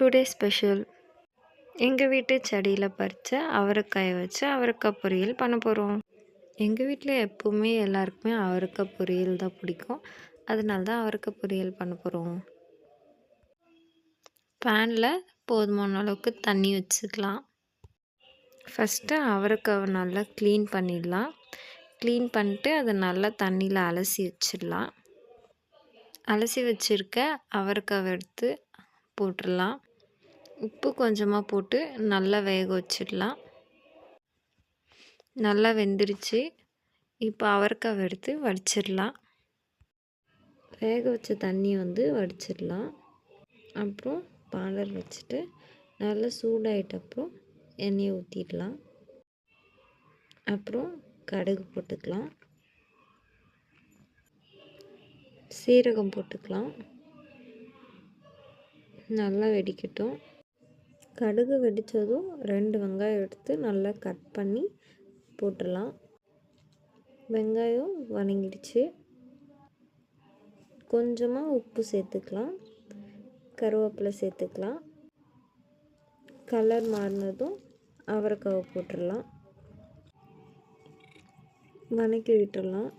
Today special எங்கள் வீட்டு செடியில் பறித்த அவரைக்காயை வச்சு அவரைக்காய் பொரியல் பண்ண போகிறோம். எங்கள் வீட்டில் எப்போவுமே எல்லாருக்குமே அவரைக்காய் பொரியல் தான் பிடிக்கும். அதனால தான் அவரைக்காய் பொரியல் பண்ண போகிறோம். பேனில் போதுமான அளவுக்கு தண்ணி வச்சுக்கலாம். ஃபஸ்ட்டு அவரைக்காவை நல்லா க்ளீன் பண்ணிடலாம். க்ளீன் பண்ணிட்டு அதை நல்லா தண்ணியில் அலசி வச்சிடலாம். அலசி வச்சுருக்க அவரைக்காவை எடுத்து போட்டுடலாம். உப்பு கொஞ்சமாக போட்டு நல்லா வேக வச்சிடலாம். நல்லா வெந்துருச்சு. இப்போ அவரைக்காவை எடுத்து வடிச்சிடலாம். வேக வச்ச தண்ணி வடிச்சிடலாம். அப்புறம் பாலர் வச்சுட்டு நல்லா சூடாயிட்டப்புறம் எண்ணெயை ஊற்றிடலாம். அப்புறம் கடுகு போட்டுக்கலாம். சீரகம் போட்டுக்கலாம். நல்லா வெடிக்கட்டும். கடுகு வெடித்ததும் 2 வெங்காயம் எடுத்து நல்லா கட் பண்ணி போட்டுடலாம். வெங்காயம் வதங்கிடுச்சு. கொஞ்சமாக உப்பு சேர்த்துக்கலாம். கருவேப்பிலை சேர்த்துக்கலாம். கலர் மாறினதும் அவரைக்காவை போட்டுடலாம். வதக்கி விட்டுடலாம்.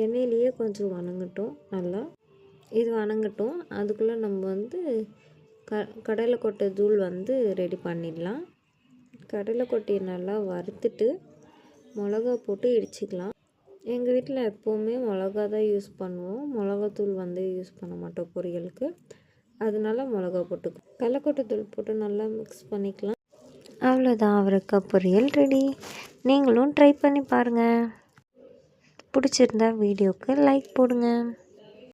எண்ணெயிலேயே கொஞ்சம் வதங்கட்டும். நல்லா இது வதங்கட்டும். அதுக்குள்ளே நம்ம கடலைக்கொட்டை தூள் ரெடி பண்ணிடலாம். கடலைக்கொட்டையை நல்லா வறுத்துட்டு மிளகா போட்டு இடிச்சிக்கலாம். எங்கள் வீட்டில் எப்போவுமே மிளகா தான் யூஸ் பண்ணுவோம். மிளகாத்தூள் யூஸ் பண்ண மாட்டோம் பொரியலுக்கு. அதனால மிளகா போட்டுக்கலாம். கடலைக்கொட்டை தூள் போட்டு நல்லா மிக்ஸ் பண்ணிக்கலாம். அவ்வளோதான், அவரைக்காய் பொரியல் ரெடி. நீங்களும் ட்ரை பண்ணி பாருங்கள். பிடிச்சிருந்தா வீடியோவுக்கு லைக் போடுங்க.